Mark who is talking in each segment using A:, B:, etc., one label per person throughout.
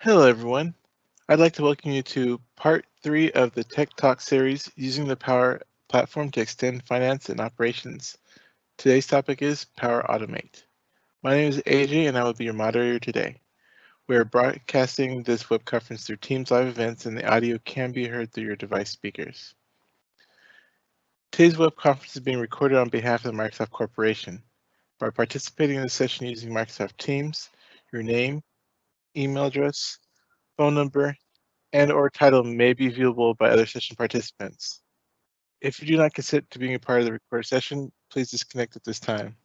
A: Hello everyone. I'd like to welcome you to part 3 of the Tech Talk series, using the Power Platform to extend finance and operations. Today's topic is Power Automate. My name is AJ and I will be your moderator today. We are broadcasting this web conference through Teams live events, and the audio can be heard through your device speakers. Today's web conference is being recorded on behalf of the Microsoft Corporation. By participating in the session using Microsoft Teams, your name, email address, phone number, and/or title may be viewable by other session participants. If you do not consent to being a part of the recorded session, please disconnect at this time.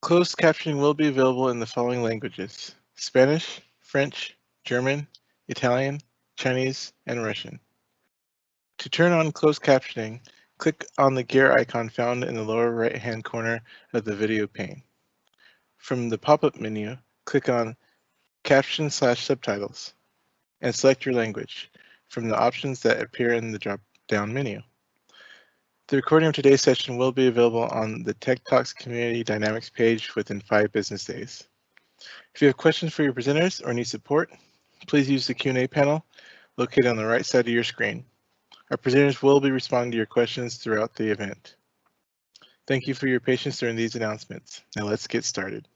A: Closed captioning will be available in the following languages: Spanish, French, German, Italian, Chinese, and Russian. To turn on closed captioning, click on the gear icon found in the lower right-hand corner of the video pane. From the pop-up menu, click on Caption/Subtitles and select your language from the options that appear in the drop-down menu. The recording of today's session will be available on the Tech Talks Community Dynamics page within 5 business days. If you have questions for your presenters or need support, please use the Q&A panel located on the right side of your screen. Our presenters will be responding to your questions throughout the event. Thank you for your patience during these announcements. Now let's get started.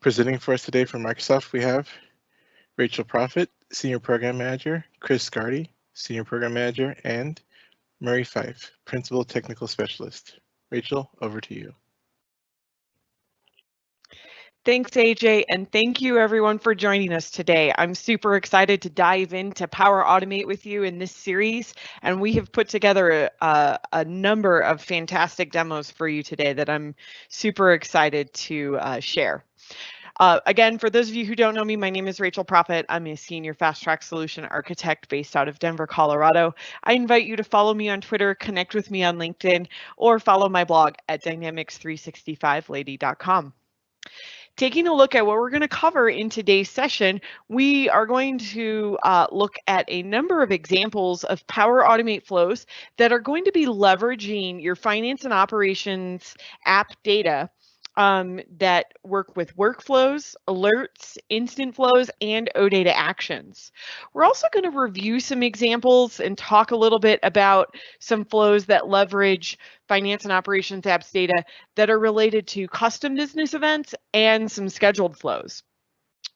A: Presenting for us today from Microsoft, we have Rachel Profit, Senior Program Manager, Chris Scardy, Senior Program Manager, and Murray Fife, Principal Technical Specialist. Rachel, over to you.
B: Thanks, AJ, and thank you everyone for joining us today. I'm super excited to dive into Power Automate with you in this series, and we have put together a number of fantastic demos for you today that I'm super excited to share. Again, for those of you who don't know me, my name is Rachel Profit. I'm a Senior Fast Track Solution Architect based out of Denver, Colorado. I invite you to follow me on Twitter, connect with me on LinkedIn, or follow my blog at dynamics365lady.com. Taking a look at what we're going to cover in today's session, we are going to look at a number of examples of Power Automate flows that are going to be leveraging your finance and operations app data that work with workflows, alerts, instant flows, and OData actions. We're also going to review some examples and talk a little bit about some flows that leverage finance and operations apps data that are related to custom business events and some scheduled flows.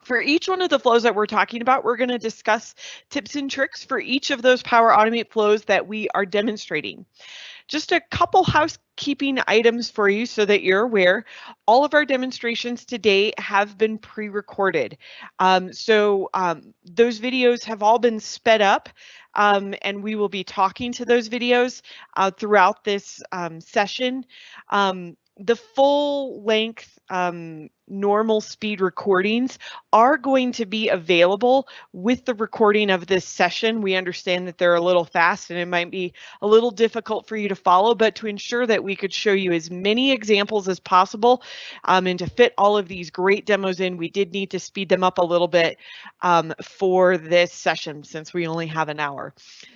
B: For each one of the flows that we're talking about, we're going to discuss tips and tricks for each of those Power Automate flows that we are demonstrating. Just a couple housekeeping items for you so that you're aware. All of our demonstrations today have been pre-recorded. So those videos have all been sped up, and we will be talking to those videos throughout this session. The full length normal speed recordings are going to be available with the recording of this session. We understand that they're a little fast and it might be a little difficult for you to follow, but to ensure that we could show you as many examples as possible and to fit all of these great demos in, we did need to speed them up a little bit for this session since we only have an hour.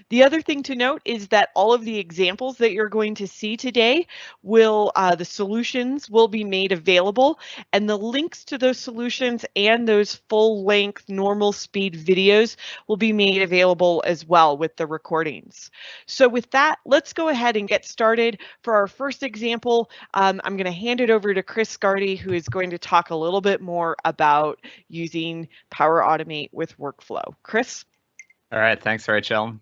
B: The other thing to note is that all of the examples that you're going to see today will, the solutions will be made available, and the links to those solutions and those full-length normal speed videos will be made available as well with the recordings. So with that, let's go ahead and get started. For our first example, I'm going to hand it over to Chris Scardy, who is going to talk a little bit more about using Power Automate with workflow. Chris?
C: All right, thanks, Rachel.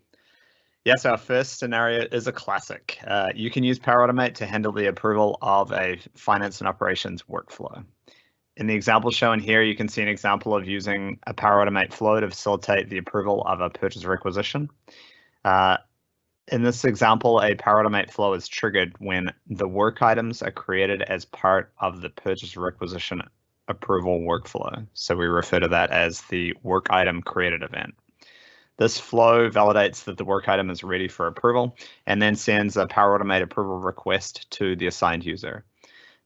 C: Yes, our first scenario is a classic. You can use Power Automate to handle the approval of a finance and operations workflow. In the example shown here, you can see an example of using a Power Automate flow to facilitate the approval of a purchase requisition. In this example, a Power Automate flow is triggered when the work items are created as part of the purchase requisition approval workflow. So we refer to that as the work item created event. This flow validates that the work item is ready for approval and then sends a Power Automate approval request to the assigned user.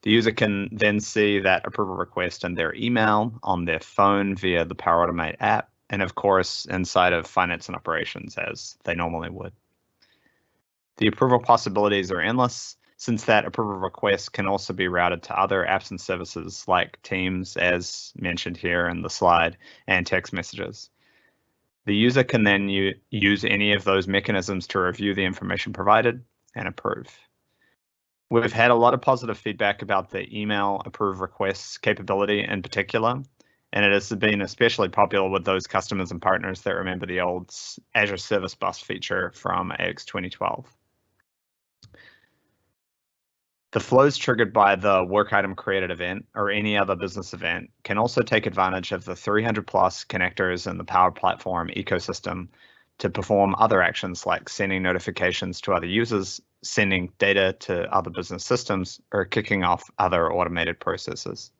C: The user can then see that approval request in their email, on their phone via the Power Automate app, and of course inside of finance and operations as they normally would. The approval possibilities are endless, since that approval request can also be routed to other apps and services like Teams, as mentioned here in the slide, and text messages. The user can then use any of those mechanisms to review the information provided and approve. We've had a lot of positive feedback about the email approve requests capability in particular, and it has been especially popular with those customers and partners that remember the old Azure Service Bus feature from AX 2012. The flows triggered by the work item created event or any other business event can also take advantage of the 300 plus connectors in the Power Platform ecosystem to perform other actions like sending notifications to other users, sending data to other business systems, or kicking off other automated processes.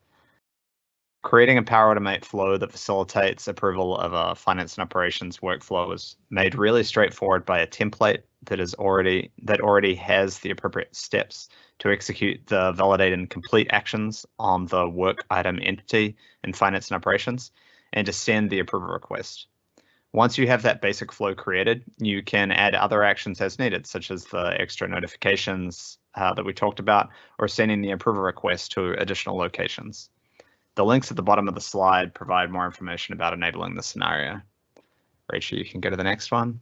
C: Creating a Power Automate flow that facilitates approval of a finance and operations workflow is made really straightforward by a template that already has the appropriate steps to execute the validate and complete actions on the work item entity in finance and operations, and to send the approval request. Once you have that basic flow created, you can add other actions as needed, such as the extra notifications that we talked about, or sending the approval request to additional locations. The links at the bottom of the slide provide more information about enabling the scenario. Rachel, you can go to the next one.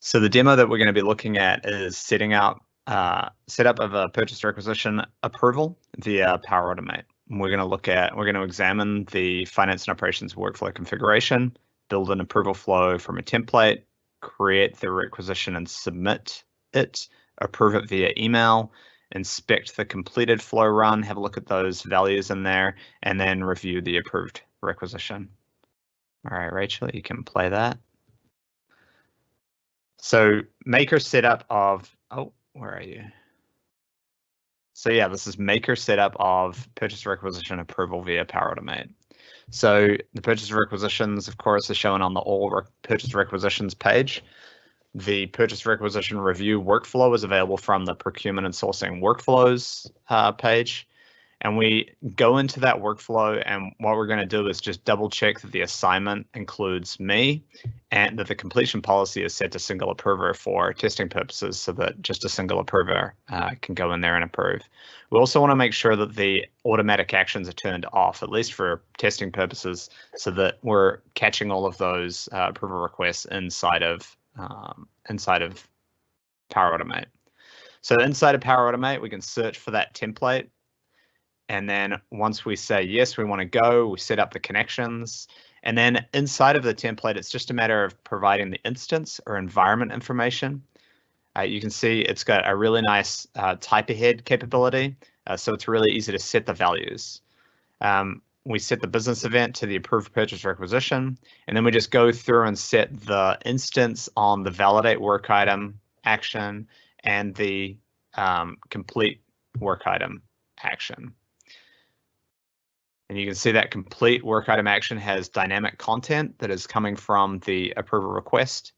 C: So the demo that we're going to be looking at is setup of a purchase requisition approval via Power Automate. We're going to examine the finance and operations workflow configuration, build an approval flow from a template, create the requisition and submit it, approve it via email, inspect the completed flow run, have a look at those values in there, and then review the approved requisition. All right, Rachel, you can play that. So maker setup of, where are you? So yeah, this is maker setup of purchase requisition approval via Power Automate. So the purchase requisitions, of course, are shown on the all purchase requisitions page. The purchase requisition review workflow is available from the procurement and sourcing workflows page. And we go into that workflow, and what we're going to do is just double check that the assignment includes me and that the completion policy is set to single approver for testing purposes, so that just a single approver can go in there and approve. We also want to make sure that the automatic actions are turned off, at least for testing purposes, so that we're catching all of those approval requests inside of Power Automate. So inside of Power Automate, we can search for that template. And then once we say, yes, we want to go, we set up the connections. And then inside of the template, it's just a matter of providing the instance or environment information. You can see it's got a really nice type ahead capability. So it's really easy to set the values. We set the business event to the approved purchase requisition, and then we just go through and set the instance on the validate work item action and the complete work item action. And you can see that complete work item action has dynamic content that is coming from the approval request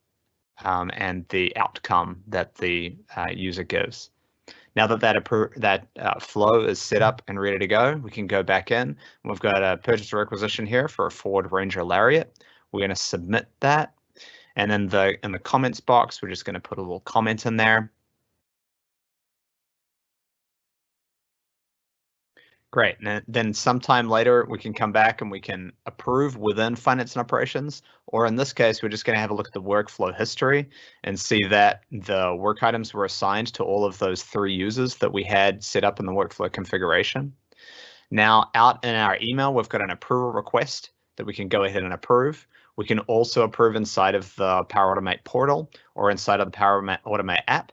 C: and the outcome that the user gives. Now that flow is set up and ready to go, we can go back in. We've got a purchase requisition here for a Ford Ranger Lariat. We're going to submit that. And then in the comments box, we're just going to put a little comment in there. Great, and then sometime later we can come back and we can approve within finance and operations, or in this case, we're just going to have a look at the workflow history and see that the work items were assigned to all of those 3 users that we had set up in the workflow configuration. Now out in our email, we've got an approval request that we can go ahead and approve. We can also approve inside of the Power Automate portal or inside of the Power Automate app.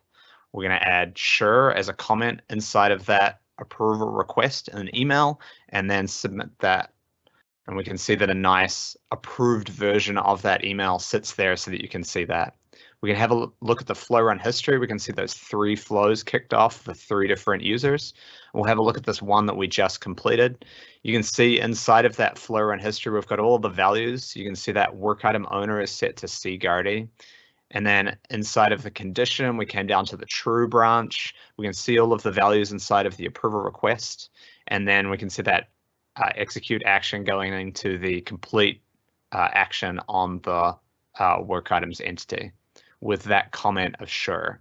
C: We're going to add sure as a comment inside of that approval request in an email and then submit that. And we can see that a nice approved version of that email sits there so that you can see that. We can have a look at the flow run history. We can see those 3 flows kicked off for 3 different users. We'll have a look at this one that we just completed. You can see inside of that flow run history, we've got all of the values. You can see that work item owner is set to CGuardy. And then inside of the condition, we came down to the true branch. We can see all of the values inside of the approval request. And then we can see that execute action going into the complete action on the work items entity with that comment of sure.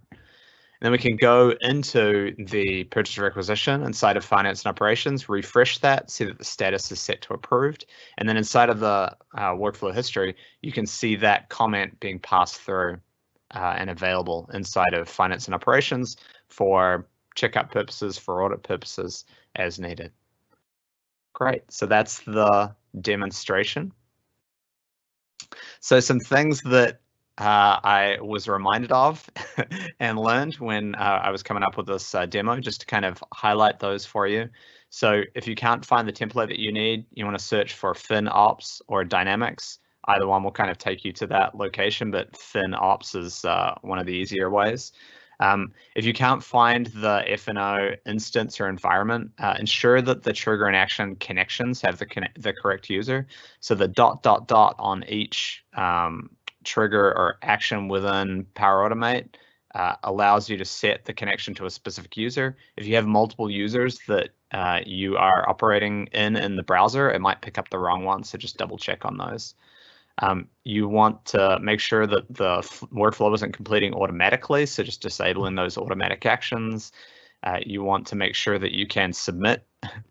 C: then we can go into the purchase requisition inside of finance and operations, refresh that, see that the status is set to approved. And then inside of the workflow history, you can see that comment being passed through and available inside of finance and operations for checkout purposes, for audit purposes as needed. Great, so that's the demonstration. So some things that I was reminded of and learned when I was coming up with this demo, just to kind of highlight those for you. So if you can't find the template that you need, you want to search for FinOps or Dynamics. Either one will kind of take you to that location, but FinOps is one of the easier ways. If you can't find the F&O instance or environment, ensure that the trigger and action connections have the correct user. So the ... on each trigger or action within Powerautomate allows you to set the connection to a specific user. If you have multiple users that you are operating in the browser, it might pick up the wrong one, so just double check on those. You want to make sure that the workflow isn't completing automatically, so just disabling those automatic actions. You want to make sure that you can submit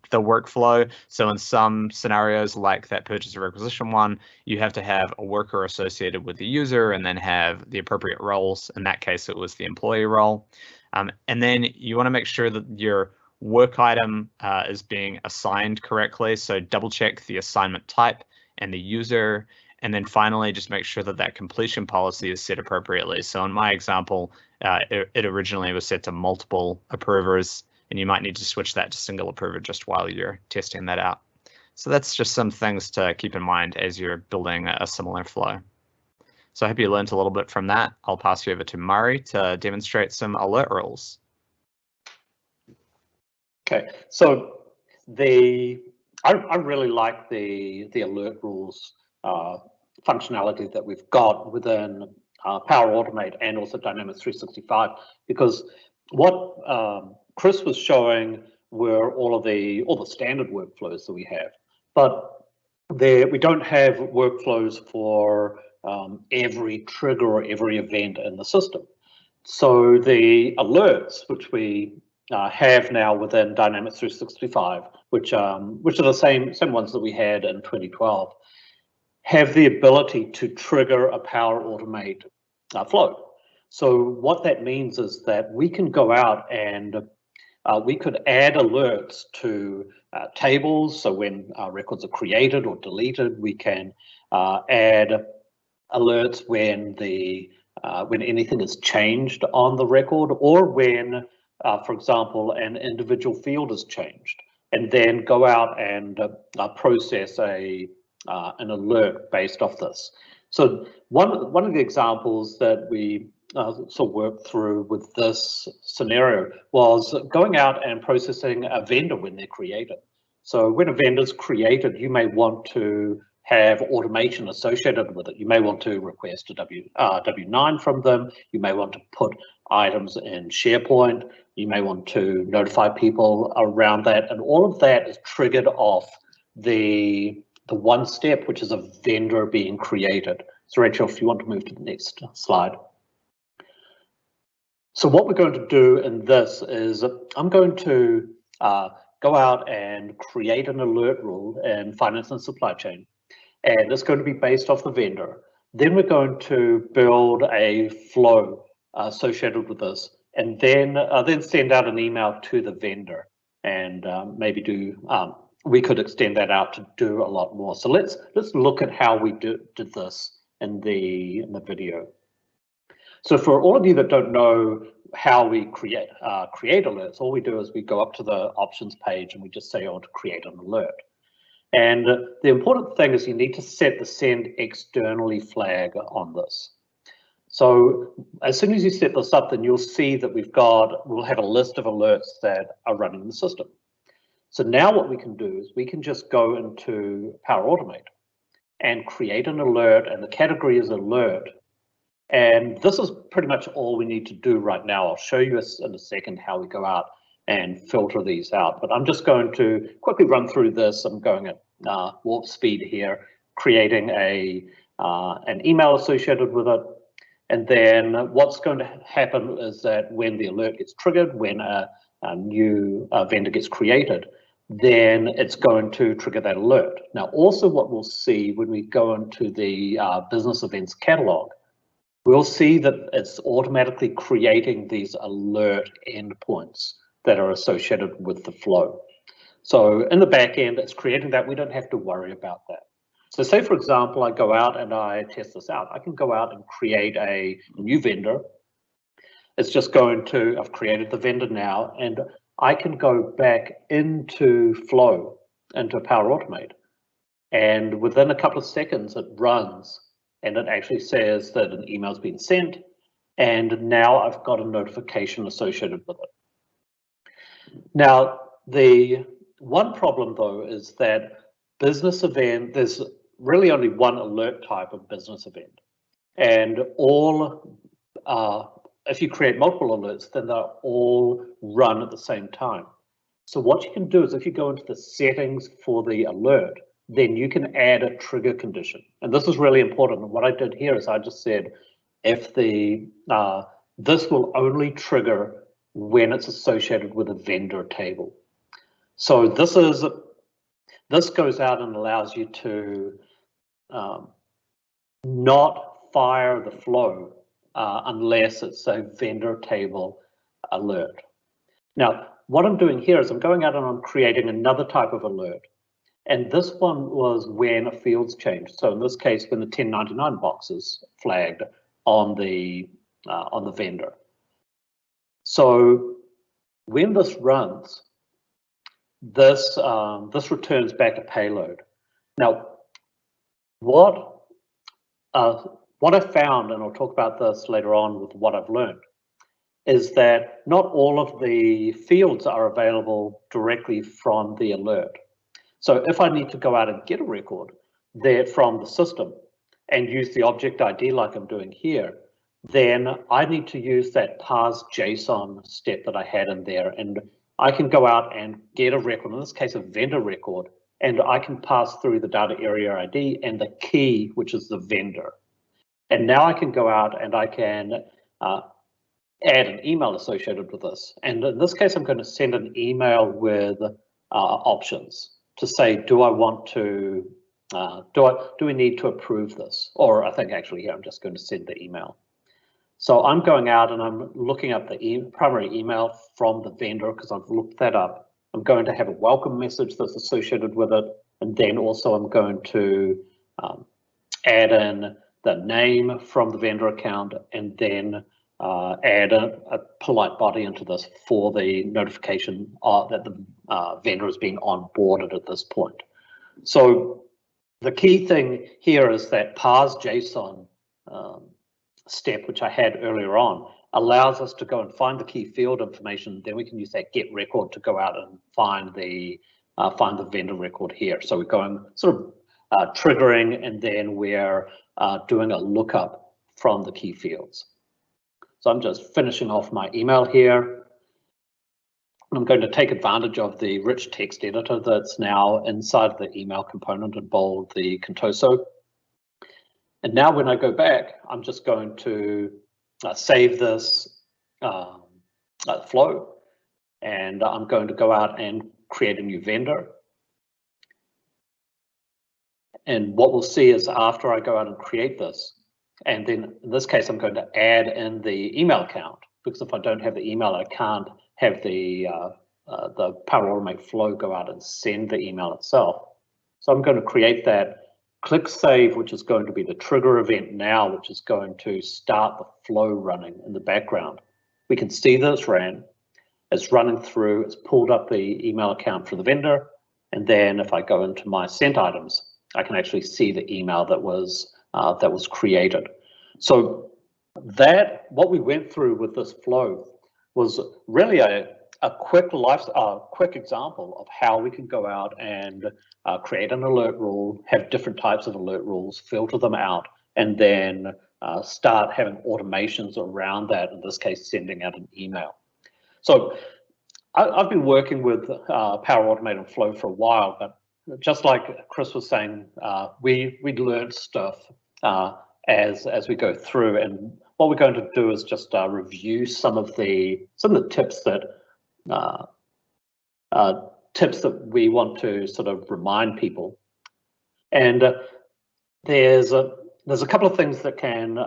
C: the workflow. So in some scenarios like that purchase or requisition one, you have to have a worker associated with the user and then have the appropriate roles. In that case, it was the employee role. And then you want to make sure that your work item is being assigned correctly. So double check the assignment type and the user. And then finally, just make sure that that completion policy is set appropriately. So in my example, it originally was set to multiple approvers, and you might need to switch that to single approver just while you're testing that out. So that's just some things to keep in mind as you're building a similar flow. So I hope you learned a little bit from that. I'll pass you over to Murray to demonstrate some alert rules.
D: Okay, so I really like the alert rules functionality that we've got within Powerautomate and also Dynamics 365, because what Chris was showing were all the standard workflows that we have, but we don't have workflows for every trigger or every event in the system. So the alerts, which we have now within Dynamics 365, which are the same ones that we had in 2012, have the ability to trigger a Powerautomate flow. So what that means is that we can go out and we could add alerts to tables. So when records are created or deleted, we can add alerts when anything is changed on the record, or when, for example, an individual field is changed, and then go out and process an alert based off this. So one of the examples that we sort of worked through with this scenario was going out and processing a vendor when they're created. So when a vendor's created, you may want to have automation associated with it. You may want to request a W9 from them. You may want to put items in SharePoint. You may want to notify people around that, and all of that is triggered off the one step, which is a vendor being created. So Rachel, if you want to move to the next slide. So what we're going to do in this is I'm going to go out and create an alert rule in finance and supply chain, and it's going to be based off the vendor. Then we're going to build a flow associated with this, and then send out an email to the vendor, and maybe do we could extend that out to do a lot more. So let's look at how we did this in the video. So for all of you that don't know how we create alerts, all we do is we go up to the options page and we just say, I want to create an alert. And the important thing is you need to set the send externally flag on this. So as soon as you set this up, then you'll see that we'll have a list of alerts that are running in the system. So now what we can do is we can just go into Powerautomate and create an alert, and the category is alert. And this is pretty much all we need to do right now. I'll show you in a second how we go out and filter these out, but I'm just going to quickly run through this. I'm going at warp speed here, creating an email associated with it. And then what's going to happen is that when the alert gets triggered, when a new vendor gets created, then it's going to trigger that alert. Now, also what we'll see when we go into the business events catalog, we'll see that it's automatically creating these alert endpoints that are associated with the flow. So in the back end, it's creating that. We don't have to worry about that. So say, for example, I go out and I test this out. I can go out and create a new vendor. It's just going to, I've created the vendor now, and I can go back into Flow, into Power Automate. And within a couple of seconds, it runs and it actually says that an email's been sent. And now I've got a notification associated with it. Now, the one problem though is that business event, there's really only one alert type of business event. And all, if you create multiple alerts, then they'll all run at the same time. So what you can do is if you go into the settings for the alert, then you can add a trigger condition. And this is really important. And what I did here is I just said, if the this will only trigger when it's associated with a vendor table. So this goes out and allows you to not fire the flow unless it's a vendor table alert. Now, what I'm doing here is I'm going out and I'm creating another type of alert. And this one was when a field's changed. So in this case, when the 1099 box is flagged on the vendor. So when this runs, this returns back a payload. Now, what I found, and I'll talk about this later on with what I've learned, is that not all of the fields are available directly from the alert. So if I need to go out and get a record there from the system and use the object ID like I'm doing here, then I need to use that parse JSON step that I had in there. And I can go out and get a record, in this case a vendor record, and I can pass through the data area ID and the key, which is the vendor. And now I can go out and I can add an email associated with this. And in this case, I'm going to send an email with options to say, do I want to, do we need to approve this? Or I think actually here, I'm just going to send the email. So I'm going out and I'm looking up the primary email from the vendor because I've looked that up. I'm going to have a welcome message that's associated with it. And then also I'm going to add in the name from the vendor account and then add a polite body into this for the notification that the vendor has been onboarded at this point. So the key thing here is that parse JSON step, which I had earlier on, allows us to go and find the key field information. Then we can use that get record to go out and find the vendor record here. So we're going sort of triggering, and then we're doing a lookup from the key fields. So I'm just finishing off my email here. I'm going to take advantage of the rich text editor that's now inside the email component and bold the Contoso. And now when I go back, I'm just going to save this flow, and I'm going to go out and create a new vendor. And what we'll see is after I go out and create this, and then in this case, I'm going to add in the email account, because if I don't have the email, I can't have the Power Automate flow go out and send the email itself. So I'm going to create that, click save, which is going to be the trigger event now, which is going to start the flow running in the background. We can see that it's ran, it's running through, it's pulled up the email account for the vendor. And then if I go into my sent items, I can actually see the email that was created. So that what we went through with this flow was really a quick example of how we can go out and create an alert rule, have different types of alert rules, filter them out, and then start having automations around that, in this case, sending out an email. So I've been working with Power Automate and Flow for a while, but just like Chris was saying, we'd learned stuff as we go through, and what we're going to do is just review some of the tips that we want to sort of remind people. And there's a couple of things that can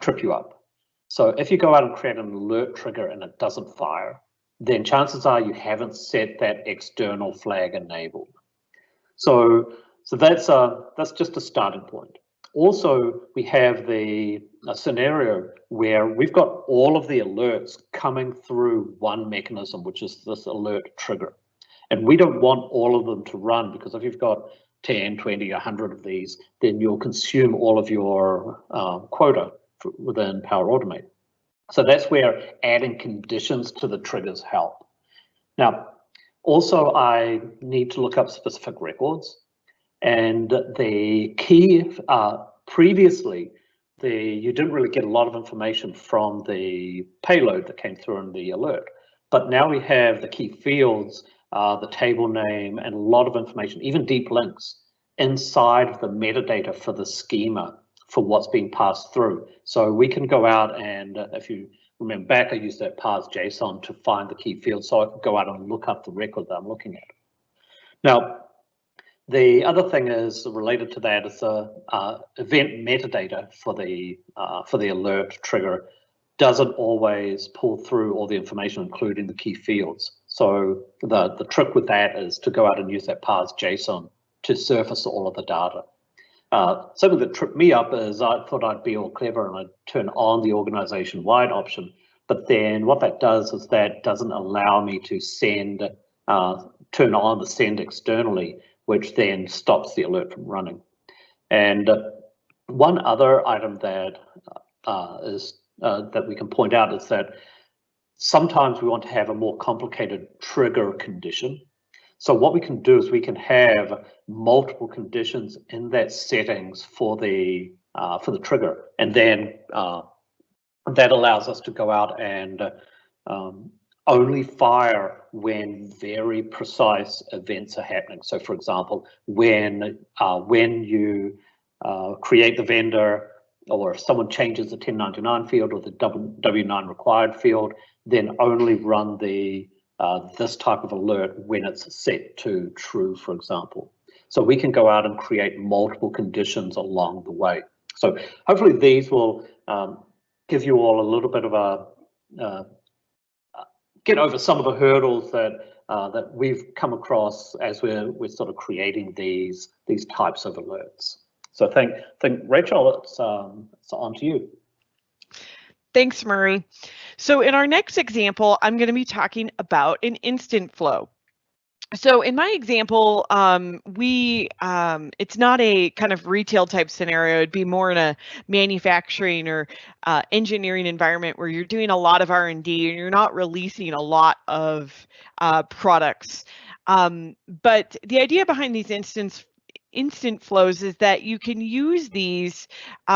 D: trip you up. So if you go out and create an alert trigger and it doesn't fire, then chances are you haven't set that external flag enabled. So that's just a starting point. Also, we have a scenario where we've got all of the alerts coming through one mechanism, which is this alert trigger. And we don't want all of them to run, because if you've got 10, 20, 100 of these, then you'll consume all of your quota within PowerAutomate. So that's where adding conditions to the triggers help. Now, also I need to look up specific records, and the key, previously, you didn't really get a lot of information from the payload that came through in the alert, but now we have the key fields, the table name, and a lot of information, even deep links, inside the metadata for the schema for what's being passed through. So we can go out and, if you remember back, I used that parse JSON to find the key field, so I could go out and look up the record that I'm looking at. Now, the other thing is related to that is the event metadata for the alert trigger doesn't always pull through all the information, including the key fields. So the trick with that is to go out and use that parse JSON to surface all of the data. Something that tripped me up is I thought I'd be all clever and I'd turn on the organization-wide option, but then what that does is that doesn't allow me to send, turn on the send externally, which then stops the alert from running. And one other item that that we can point out is that sometimes we want to have a more complicated trigger condition. So what we can do is we can have multiple conditions in that settings for the trigger, and then that allows us to go out and only fire when very precise events are happening. So, for example, when you create the vendor, or if someone changes the 1099 field or the W9 required field, then only run the this type of alert when it's set to true, for example. So we can go out and create multiple conditions along the way. So hopefully these will give you all a little bit of a get over some of the hurdles that that we've come across as we're sort of creating these types of alerts. So I think Rachel, it's on to you.
B: Thanks, Murray. So in our next example, I'm going to be talking about an instant flow. So in my example, it's not a kind of retail type scenario. It'd be more in a manufacturing or engineering environment where you're doing a lot of R&D and you're not releasing a lot of products. But the idea behind these instant flows is that you can use these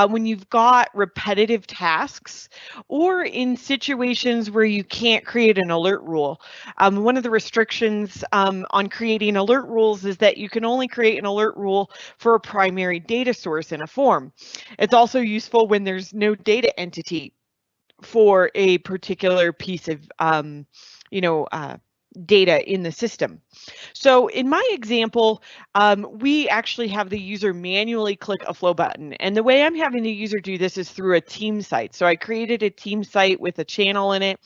B: when you've got repetitive tasks or in situations where you can't create an alert rule. One of the restrictions on creating alert rules is that you can only create an alert rule for a primary data source in a form. It's also useful when there's no data entity for a particular piece of data in the system. So in my example, we actually have the user manually click a flow button. And the way I'm having the user do this is through a team site. So I created a team site with a channel in it.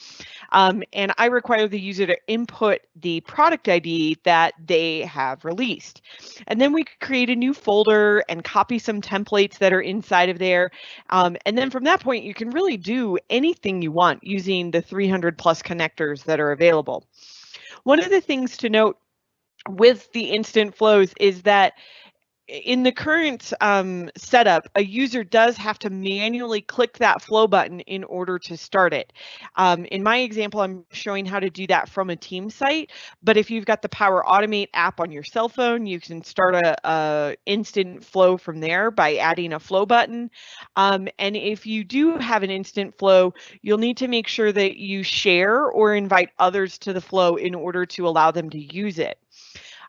B: And I require the user to input the product ID that they have released. And then we could create a new folder and copy some templates that are inside of there. And then from that point, you can really do anything you want using the 300 plus connectors that are available. One of the things to note with the instant flows is that in the current setup, a user does have to manually click that flow button in order to start it. In my example, I'm showing how to do that from a team site, but if you've got the PowerAutomate app on your cell phone, you can start a instant flow from there by adding a flow button. And if you do have an instant flow, you'll need to make sure that you share or invite others to the flow in order to allow them to use it.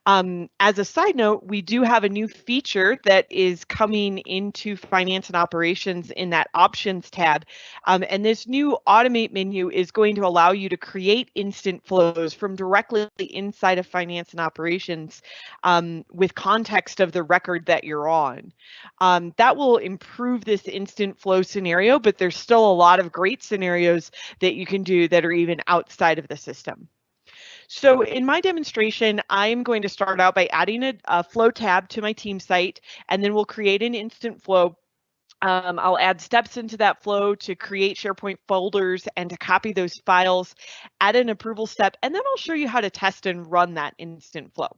B: As a side note, we do have a new feature that is coming into finance and operations in that options tab. And this new automate menu is going to allow you to create instant flows from directly inside of finance and operations with context of the record that you're on. That will improve this instant flow scenario, but there's still a lot of great scenarios that you can do that are even outside of the system. So in my demonstration, I'm going to start out by adding a flow tab to my team site, and then we'll create an instant flow. I'll add steps into that flow to create SharePoint folders and to copy those files, add an approval step, and then I'll show you how to test and run that instant flow.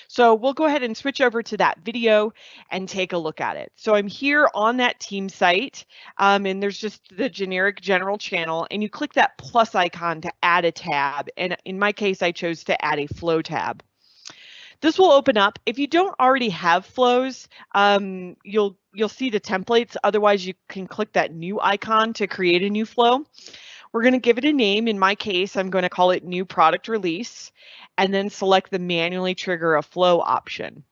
B: So we'll go ahead and switch over to that video and take a look at it. So I'm here on that team site, and there's just the generic general channel, and you click that plus icon to add a tab. And in my case, I chose to add a flow tab. This will open up. If you don't already have flows, you'll see the templates. Otherwise, you can click that new icon to create a new flow. We're going to give it a name. In my case, I'm going to call it new product release, and then select the manually trigger a flow option.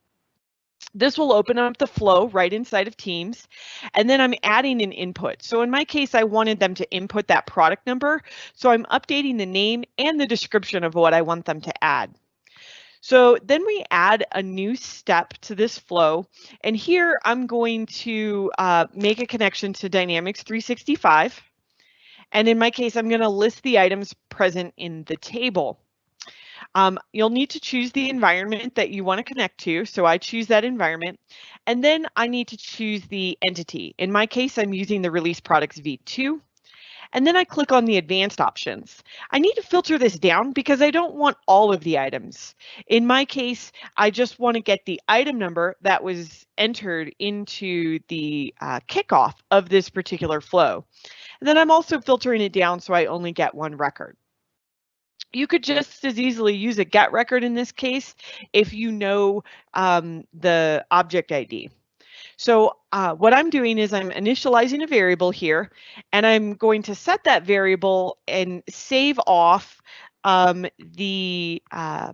B: This will open up the flow right inside of Teams, and then I'm adding an input. So in my case, I wanted them to input that product number, so I'm updating the name and the description of what I want them to add. So then we add a new step to this flow, and here I'm going to make a connection to Dynamics 365. And in my case, I'm going to list the items present in the table. You'll need to choose the environment that you want to connect to. So I choose that environment. And then I need to choose the entity. In my case, I'm using the release products v2. And then I click on the advanced options. I need to filter this down because I don't want all of the items. In my case, I just want to get the item number that was entered into the kickoff of this particular flow. And then I'm also filtering it down so I only get one record. You could just as easily use a get record in this case if you know the object ID. So what I'm doing is I'm initializing a variable here, and I'm going to set that variable and save off the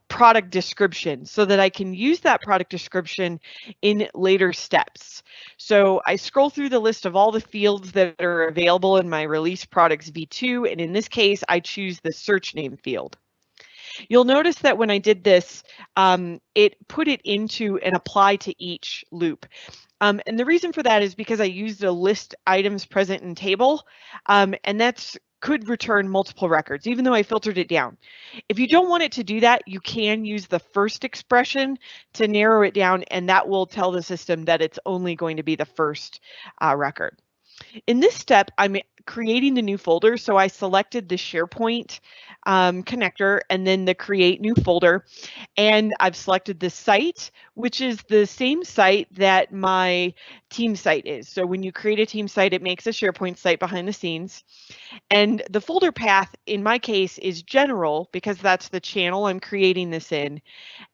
B: product description so that I can use that product description in later steps. So I scroll through the list of all the fields that are available in my release products v2, and in this case, I choose the search name field. You'll notice that when I did this, it put it into an apply to each loop. And the reason for that is because I used a list items present in table, and that's could return multiple records, even though I filtered it down. If you don't want it to do that, you can use the first expression to narrow it down, and that will tell the system that it's only going to be the first record. In this step, I'm creating the new folder, so I selected the SharePoint connector and then the create new folder, and I've selected the site, which is the same site that my team site is. So when you create a team site, it makes a SharePoint site behind the scenes, and the folder path in my case is general because that's the channel I'm creating this in,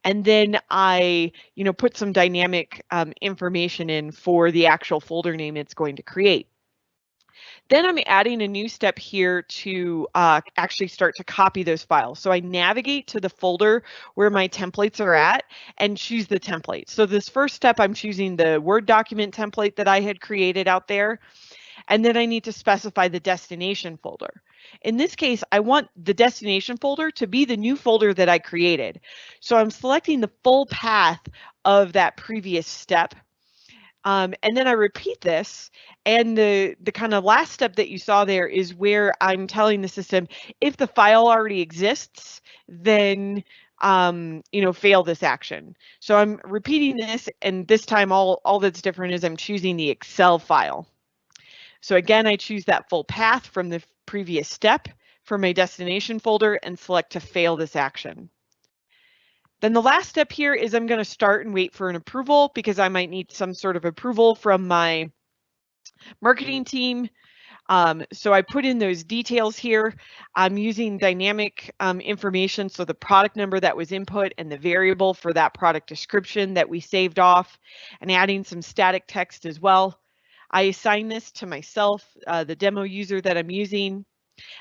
B: and then I put some dynamic information in for the actual folder name it's going to create. Then I'm adding a new step here to actually start to copy those files. So I navigate to the folder where my templates are at and choose the template. So this first step, I'm choosing the Word document template that I had created out there. And then I need to specify the destination folder. In this case, I want the destination folder to be the new folder that I created. So I'm selecting the full path of that previous step. And then I repeat this, and the kind of last step that you saw there is where I'm telling the system if the file already exists, then fail this action. So I'm repeating this, and this time all that's different is I'm choosing the Excel file. So again, I choose that full path from the previous step for my destination folder and select to fail this action. Then the last step here is I'm going to start and wait for an approval because I might need some sort of approval from my marketing team. So I put in those details here. I'm using dynamic information, so the product number that was input and the variable for that product description that we saved off, and adding some static text as well. I assign this to myself, the demo user that I'm using.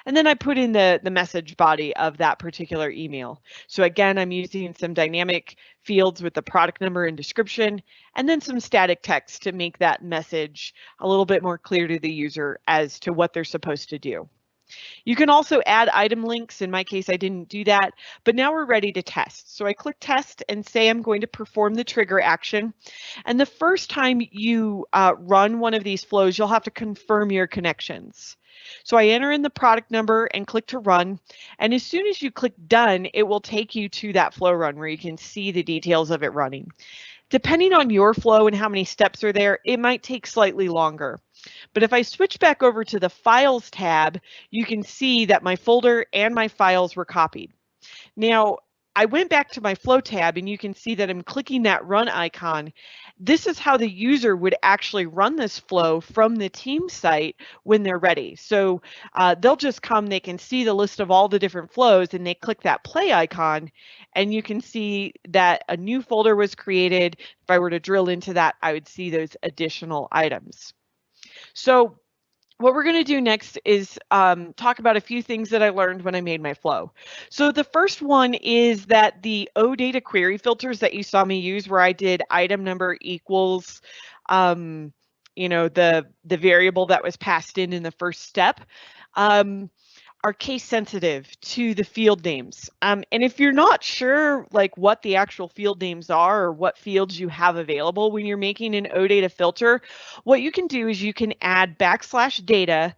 B: And then I put in the message body of that particular email. So again, I'm using some dynamic fields with the product number and description, and then some static text to make that message a little bit more clear to the user as to what they're supposed to do. You can also add item links. In my case, I didn't do that, but now we're ready to test. So I click test and say I'm going to perform the trigger action. And the first time you run one of these flows, you'll have to confirm your connections. So I enter in the product number and click to run. And as soon as you click done, it will take you to that flow run where you can see the details of it running. Depending on your flow and how many steps are there, it might take slightly longer. But if I switch back over to the Files tab, you can see that my folder and my files were copied. Now, I went back to my Flow tab, and you can see that I'm clicking that Run icon. This is how the user would actually run this flow from the team site when they're ready. So they'll just come, they can see the list of all the different flows, and they click that play icon, and you can see that a new folder was created. If I were to drill into that, I would see those additional items. So what we're going to do next is talk about a few things that I learned when I made my flow. So the first one is that the OData query filters that you saw me use, where I did item number equals, you know, the variable that was passed in the first step, are case sensitive to the field names. And if you're not sure like what the actual field names are or what fields you have available when you're making an OData filter, what you can do is you can add \data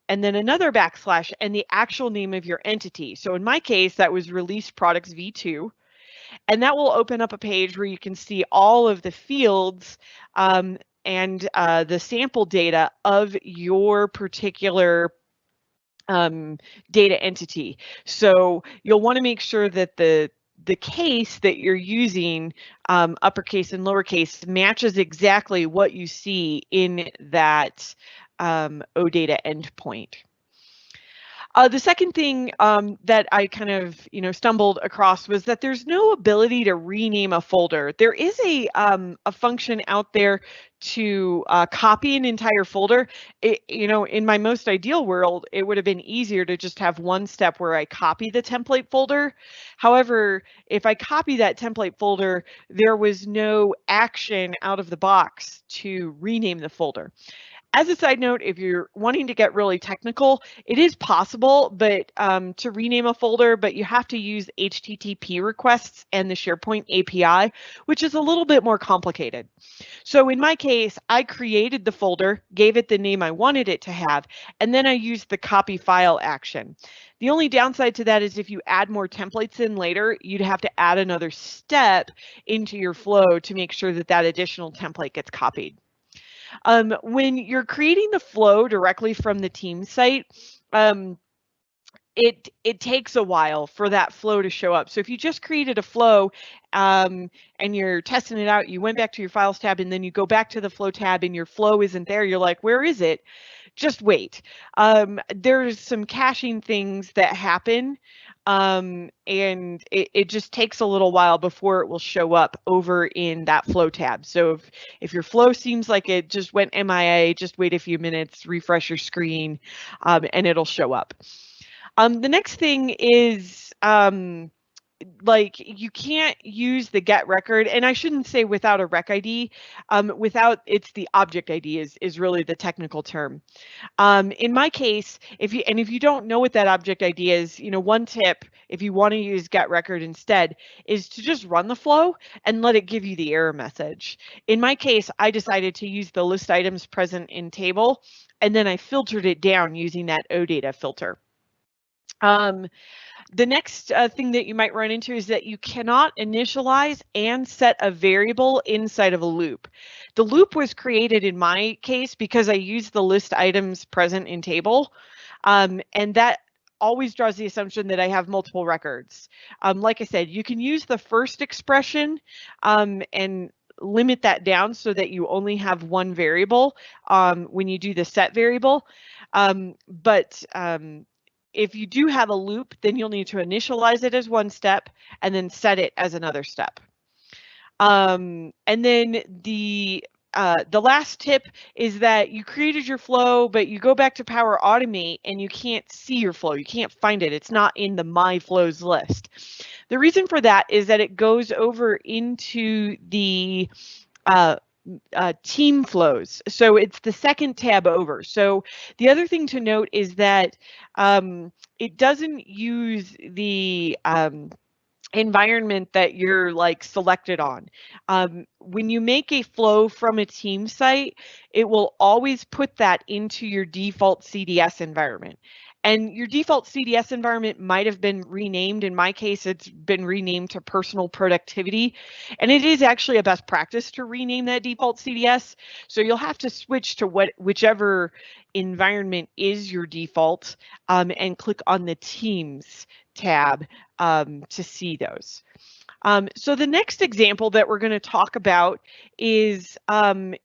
B: and then another / and the actual name of your entity. So in my case, that was release products v2. And that will open up a page where you can see all of the fields and the sample data of your particular data entity. So you'll want to make sure that the case that you're using, uppercase and lowercase, matches exactly what you see in that OData endpoint. The second thing that I kind of, stumbled across was that there's no ability to rename a folder. There is a function out there to copy an entire folder. In my most ideal world, it would have been easier to just have one step where I copy the template folder. However, if I copy that template folder, there was no action out of the box to rename the folder. As a side note, if you're wanting to get really technical, it is possible, but to rename a folder, but you have to use HTTP requests and the SharePoint API, which is a little bit more complicated. So in my case, I created the folder, gave it the name I wanted it to have, and then I used the copy file action. The only downside to that is if you add more templates in later, you'd have to add another step into your flow to make sure that that additional template gets copied. When you're creating the flow directly from the team site, it takes a while for that flow to show up. So if you just created a flow and you're testing it out, you went back to your files tab and then you go back to the flow tab and your flow isn't there, you're like, where is it? Just wait. There's some caching things that happen. And it just takes a little while before it will show up over in that flow tab. So if your flow seems like it just went MIA, just wait a few minutes, refresh your screen, and it'll show up. The next thing is like you can't use the get record, and I shouldn't say without a rec ID. It's the object ID is really the technical term. In my case, if you don't know what that object ID is, one tip if you want to use get record instead is to just run the flow and let it give you the error message. In my case, I decided to use the list items present in table, and then I filtered it down using that OData filter. The next thing that you might run into is that you cannot initialize and set a variable inside of a loop. The loop was created in my case because I used the list items present in table, and that always draws the assumption that I have multiple records. Like I said, you can use the first expression and limit that down so that you only have one variable when you do the set variable, but if you do have a loop, then you'll need to initialize it as one step and then set it as another step. And then the the last tip is that you created your flow, but you go back to Power Automate and you can't see your flow. You can't find it. It's not in the My Flows list. The reason for that is that it goes over into the team flows. So it's the second tab over. So the other thing to note is that it doesn't use the environment that you're like selected on. When you make a flow from a team site, it will always put that into your default CDS environment. And your default CDS environment might have been renamed. In my case, it's been renamed to personal productivity. And it is actually a best practice to rename that default CDS. So you'll have to switch to whichever environment is your default and click on the Teams tab to see those. So the next example that we're going to talk about is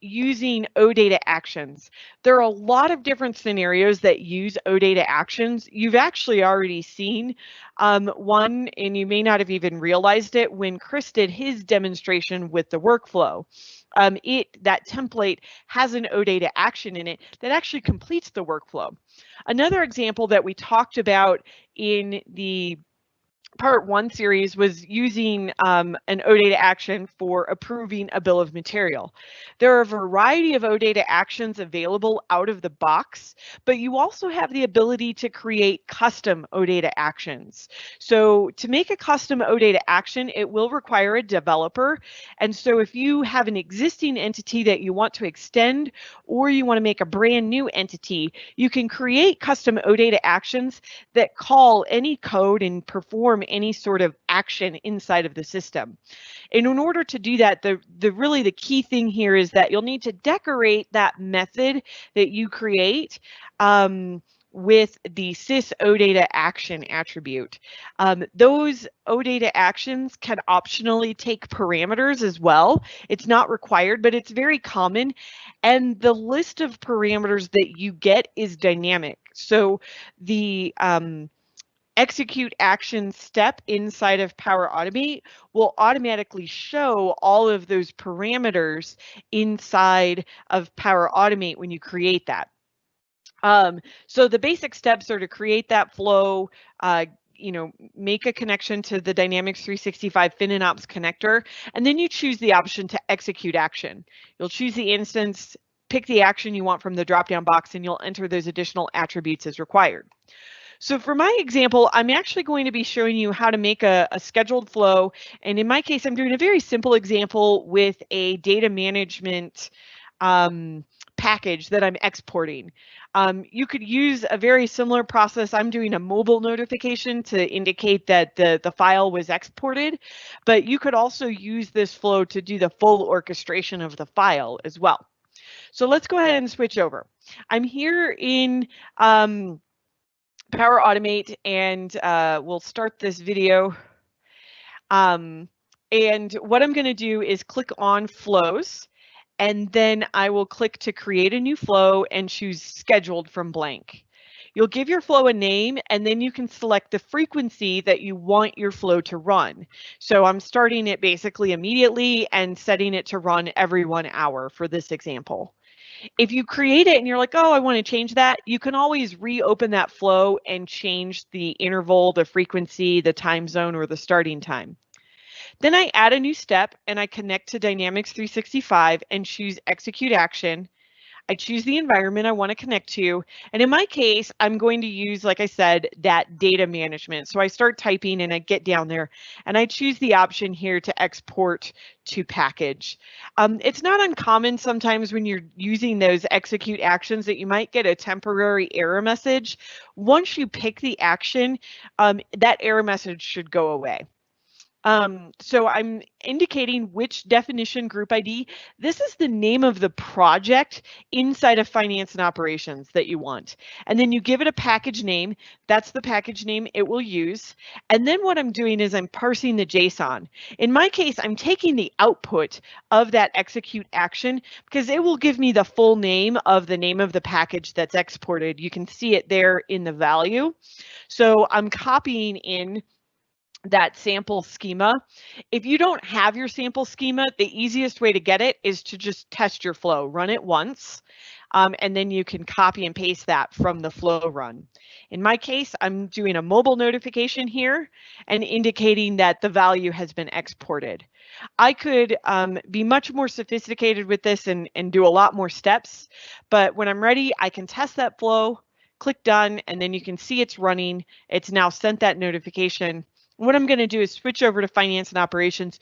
B: using OData actions. There are a lot of different scenarios that use OData actions. You've actually already seen one, and you may not have even realized it when Chris did his demonstration with the workflow. That template has an OData action in it that actually completes the workflow. Another example that we talked about in the Part 1 series was using an OData action for approving a bill of material. There are a variety of OData actions available out of the box, but you also have the ability to create custom OData actions. So to make a custom OData action, it will require a developer. And so if you have an existing entity that you want to extend, or you want to make a brand new entity, you can create custom OData actions that call any code and perform any sort of action inside of the system. And in order to do that, really the key thing here is that you'll need to decorate that method that you create with the sys OData action attribute. Those OData actions can optionally take parameters as well. It's not required, but it's very common. And the list of parameters that you get is dynamic. So the execute action step inside of Power Automate will automatically show all of those parameters inside of Power Automate when you create that. So the basic steps are to create that flow, make a connection to the Dynamics 365 FinOps connector, and then you choose the option to execute action. You'll choose the instance, pick the action you want from the drop-down box, and you'll enter those additional attributes as required. So for my example, I'm actually going to be showing you how to make a scheduled flow. And in my case, I'm doing a very simple example with a data management package that I'm exporting. You could use a very similar process. I'm doing a mobile notification to indicate that the file was exported, but you could also use this flow to do the full orchestration of the file as well. So let's go ahead and switch over. I'm here in Power Automate, and we'll start this video. And what I'm going to do is click on flows, and then I will click to create a new flow and choose scheduled from blank. You'll give your flow a name, and then you can select the frequency that you want your flow to run. So I'm starting it basically immediately and setting it to run every 1 hour for this example. If you create it and you're like, oh, I want to change that, you can always reopen that flow and change the interval, the frequency, the time zone, or the starting time. Then I add a new step and I connect to Dynamics 365 and choose execute action. I choose the environment I want to connect to. And in my case, I'm going to use, like I said, that data management. So I start typing and I get down there and I choose the option here to export to package. It's not uncommon sometimes when you're using those execute actions that you might get a temporary error message. Once you pick the action, that error message should go away. So I'm indicating which definition group ID. This is the name of the project inside of finance and operations that you want. And then you give it a package name. That's the package name it will use. And then what I'm doing is I'm parsing the JSON. In my case, I'm taking the output of that execute action because it will give me the full name of the package that's exported. You can see it there in the value. So I'm copying in that sample schema. If you don't have your sample schema, the easiest way to get it is to just test your flow, run it once, and then you can copy and paste that from the flow run. In my case, I'm doing a mobile notification here and indicating that the value has been exported. I could be much more sophisticated with this and do a lot more steps, but when I'm ready, I can test that flow, click done, and then you can see it's running. It's now sent that notification. What I'm going to do is switch over to finance and operations.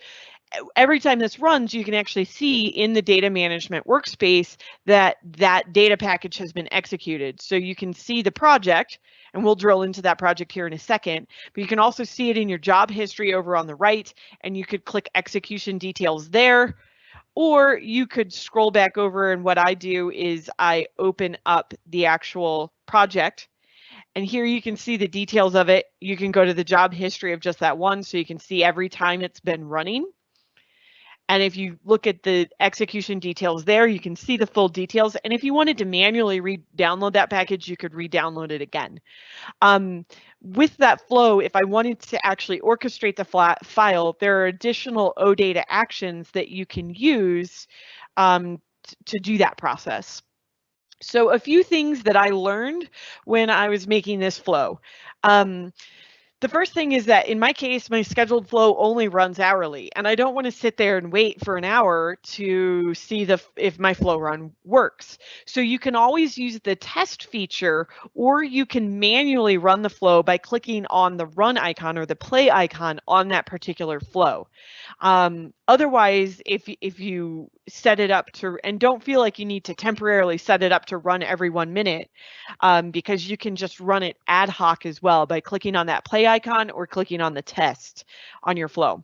B: Every time this runs, you can actually see in the data management workspace that that data package has been executed. So you can see the project, and we'll drill into that project here in a second, but you can also see it in your job history over on the right, and you could click execution details there, or you could scroll back over, and what I do is I open up the actual project. And here you can see the details of it. You can go to the job history of just that one, so you can see every time it's been running. And if you look at the execution details there, you can see the full details. And if you wanted to manually re-download that package, you could re-download it again. With that flow, if I wanted to actually orchestrate the file, there are additional OData actions that you can use to do that process. So a few things that I learned when I was making this flow. The first thing is that in my case, my scheduled flow only runs hourly, and I don't want to sit there and wait for an hour to see if my flow run works. So you can always use the test feature, or you can manually run the flow by clicking on the run icon or the play icon on that particular flow. Otherwise, if you set it up to, and don't feel like you need to temporarily set it up to run every 1 minute, because you can just run it ad hoc as well by clicking on that play icon or clicking on the test on your flow.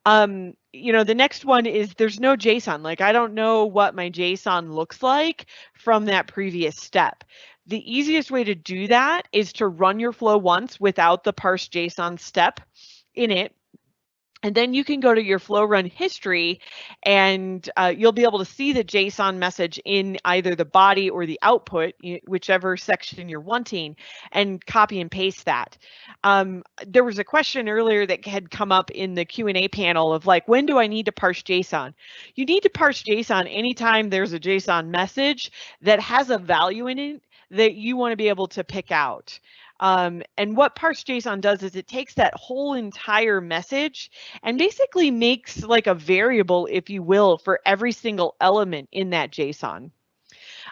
B: You know, the next one is there's no JSON. Like, I don't know what my JSON looks like from that previous step. The easiest way to do that is to run your flow once without the parse JSON step in it. And then you can go to your flow run history, and you'll be able to see the JSON message in either the body or the output, whichever section you're wanting, and copy and paste that. There was a question earlier that had come up in the Q&A panel of like, when do I need to parse JSON? You need to parse JSON anytime there's a JSON message that has a value in it that you want to be able to pick out. And what parse JSON does is it takes that whole entire message and basically makes like a variable, if you will, for every single element in that JSON.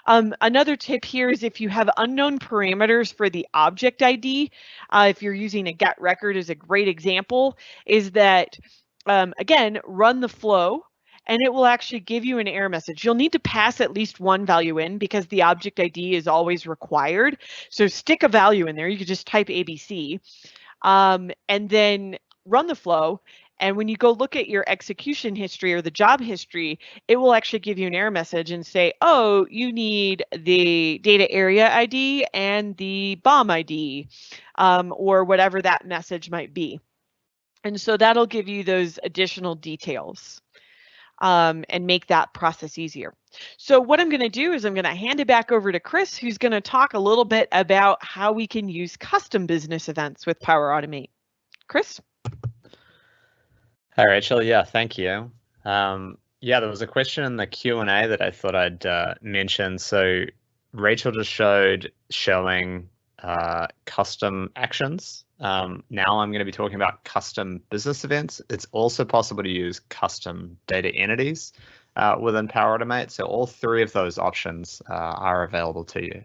B: Another tip here is if you have unknown parameters for the object ID, if you're using a get record is a great example, is that, again, run the flow, and it will actually give you an error message. You'll need to pass at least one value in because the object ID is always required. So stick a value in there. You could just type ABC, and then run the flow. And when you go look at your execution history or the job history, it will actually give you an error message and say, oh, you need the data area ID and the BOM ID, or whatever that message might be. And so that'll give you those additional details. And make that process easier. So what I'm going to do is I'm going to hand it back over to Chris, who's going to talk a little bit about how we can use custom business events with Power Automate. Chris?
C: Hi, Rachel. Yeah, thank you. Yeah, there was a question in the Q&A that I thought I'd mention. So Rachel just showing custom actions. Now I'm going to be talking about custom business events. It's also possible to use custom data entities within Power Automate. So all three of those options are available to you.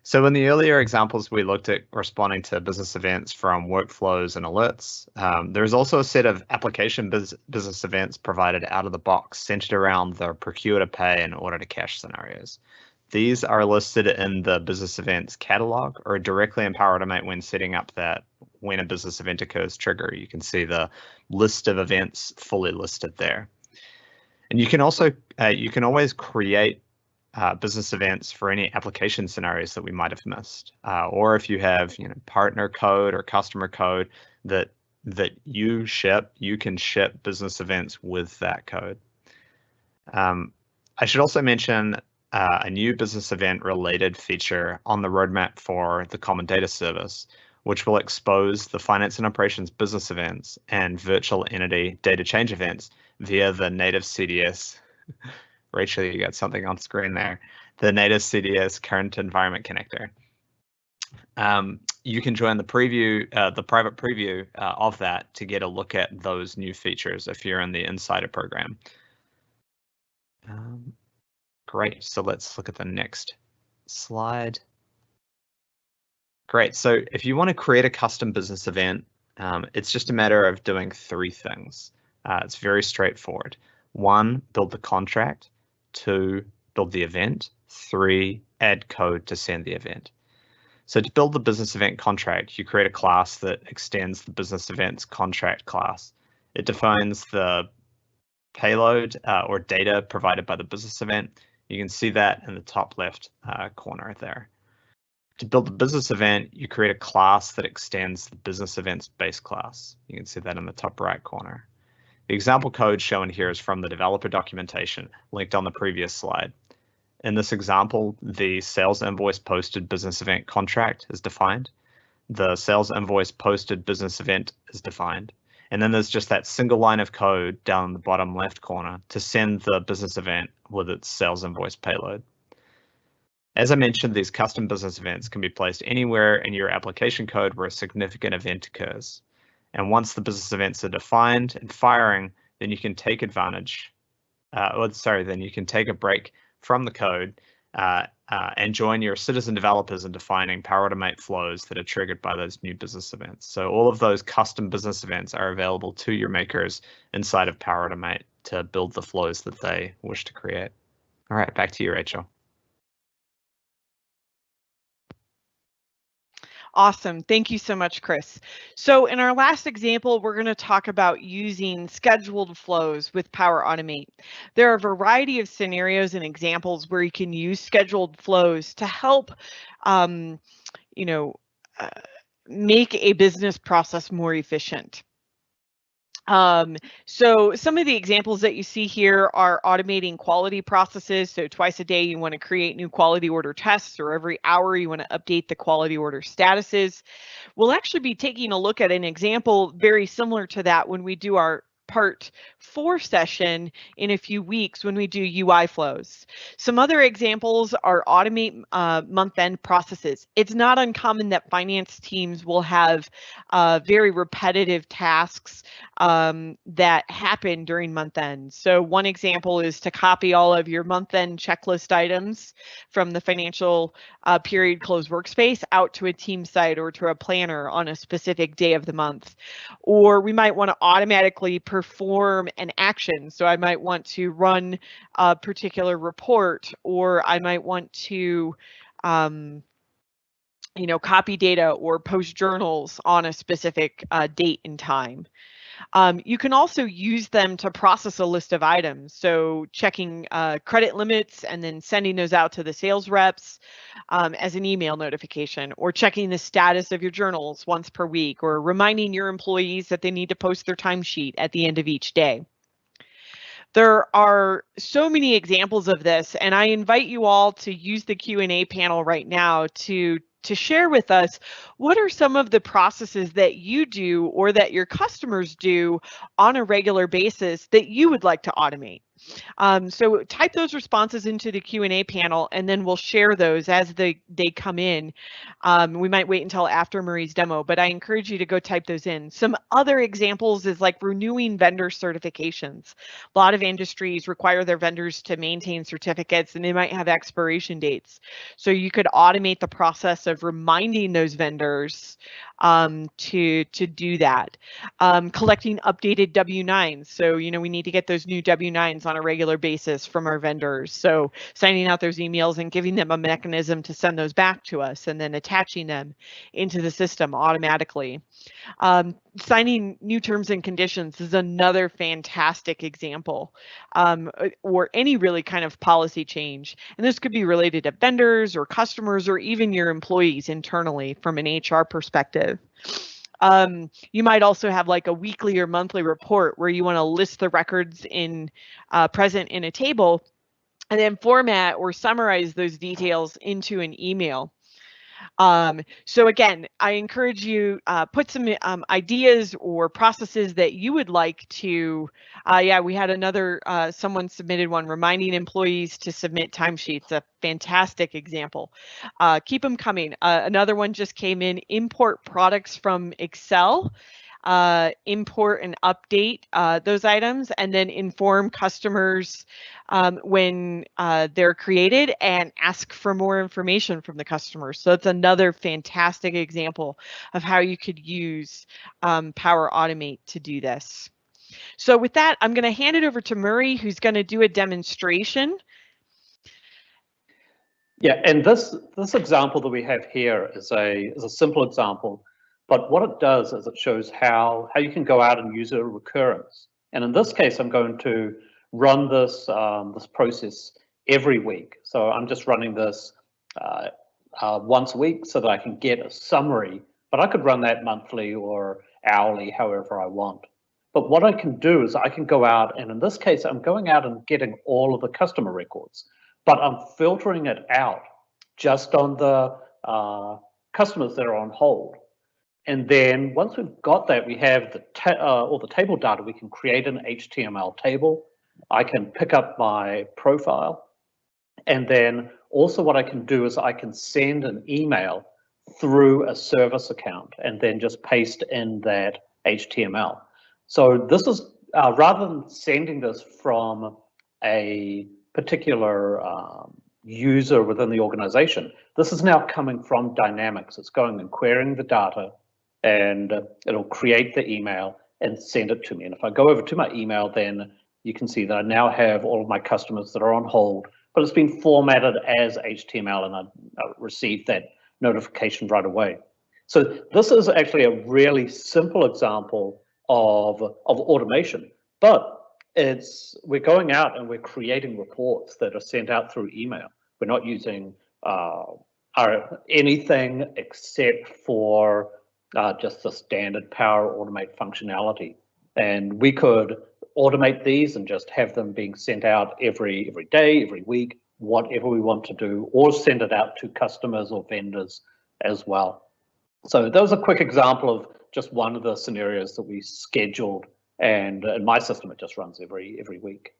C: So in the earlier examples, we looked at responding to business events from workflows and alerts. There's also a set of application business events provided out of the box centered around the procure to pay and order to cash scenarios. These are listed in the business events catalog or directly in Power Automate when setting up that when a business event occurs trigger. You can see the list of events fully listed there. And you can also, you can always create business events for any application scenarios that we might have missed. Or if you have, partner code or customer code that you ship, you can ship business events with that code. I should also mention a new business event related feature on the roadmap for the Common Data Service, which will expose the finance and operations business events and virtual entity data change events via the native CDS. Rachel, you got something on screen there. The native CDS current environment connector. You can join the preview, the private preview of that to get a look at those new features if you're in the Insider program. Great, so let's look at the next slide. Great, so if you want to create a custom business event, it's just a matter of doing 3 things. It's very straightforward. 1, build the contract. 2, build the event. 3, add code to send the event. So to build the business event contract, you create a class that extends the business events contract class. It defines the payload or data provided by the business event. You can see that in the top left corner there. To build the business event, you create a class that extends the business events base class. You can see that in the top right corner. The example code shown here is from the developer documentation linked on the previous slide. In this example, the sales invoice posted business event contract is defined. The sales invoice posted business event is defined. And then there's just that single line of code down the bottom left corner to send the business event with its sales invoice payload. As I mentioned, these custom business events can be placed anywhere in your application code where a significant event occurs. And once the business events are defined and firing, then you can take advantage, then you can take a break from the code and join your citizen developers in defining Power Automate flows that are triggered by those new business events. So all of those custom business events are available to your makers inside of Power Automate to build the flows that they wish to create. All right, back to you, Rachel.
B: Awesome. Thank you so much, Chris. So in our last example, we're going to talk about using scheduled flows with Power Automate. There are a variety of scenarios and examples where you can use scheduled flows to help, make a business process more efficient. So some of the examples that you see here are automating quality processes. So twice a day you want to create new quality order tests, or every hour you want to update the quality order statuses. We'll actually be taking a look at an example very similar to that when we do our Part 4 session in a few weeks when we do UI flows. Some other examples are automate month-end processes. It's not uncommon that finance teams will have very repetitive tasks that happen during month-end. So one example is to copy all of your month-end checklist items from the financial period close workspace out to a team site or to a planner on a specific day of the month. Or we might want to automatically perform an action. So I might want to run a particular report, or I might want to copy data or post journals on a specific date and time. You can also use them to process a list of items. So checking credit limits and then sending those out to the sales reps as an email notification, or checking the status of your journals once per week, or reminding your employees that they need to post their timesheet at the end of each day. There are so many examples of this, and I invite you all to use the Q&A panel right now to share with us what are some of the processes that you do or that your customers do on a regular basis that you would like to automate. So type those responses into the Q&A panel, and then we'll share those as they come in. We might wait until after Marie's demo, but I encourage you to go type those in. Some other examples is like renewing vendor certifications. A lot of industries require their vendors to maintain certificates, and they might have expiration dates. So you could automate the process of reminding those vendors to do that. Collecting updated W-9s. So, we need to get those new W-9s on a regular basis from our vendors. So signing out those emails and giving them a mechanism to send those back to us, and then attaching them into the system automatically. Signing new terms and conditions is another fantastic example, or any really kind of policy change. And this could be related to vendors or customers or even your employees internally from an HR perspective. You might also have like a weekly or monthly report where you want to list the records present in a table, and then format or summarize those details into an email. So again, I encourage you put some ideas or processes that you would like to. Yeah, we had another someone submitted one reminding employees to submit timesheets. A fantastic example. Keep them coming. Another one just came in: import products from Excel. Import and update those items, and then inform customers when they're created and ask for more information from the customers. So that's another fantastic example of how you could use Power Automate to do this. So with that, I'm going to hand it over to Murray, who's going to do a demonstration.
D: Yeah, and this example that we have here is a simple example, but what it does is it shows how you can go out and use a recurrence. And in this case, I'm going to run this this process every week. So I'm just running this once a week so that I can get a summary, but I could run that monthly or hourly, however I want. But what I can do is I can go out, and in this case, I'm going out and getting all of the customer records, but I'm filtering it out just on the customers that are on hold. And then once we've got that, we have all the table data. We can create an HTML table. I can pick up my profile. And then also what I can do is I can send an email through a service account and then just paste in that HTML. So this is, rather than sending this from a particular user within the organization, this is now coming from Dynamics. It's going and querying the data, and it'll create the email and send it to me. And if I go over to my email, then you can see that I now have all of my customers that are on hold, but it's been formatted as HTML, and I received that notification right away. So this is actually a really simple example of automation, but we're going out and we're creating reports that are sent out through email. We're not using anything except for just the standard Power Automate functionality. And we could automate these and just have them being sent out every day, every week, whatever we want to do, or send it out to customers or vendors as well. So that was a quick example of just one of the scenarios that we scheduled, and in my system it just runs every week.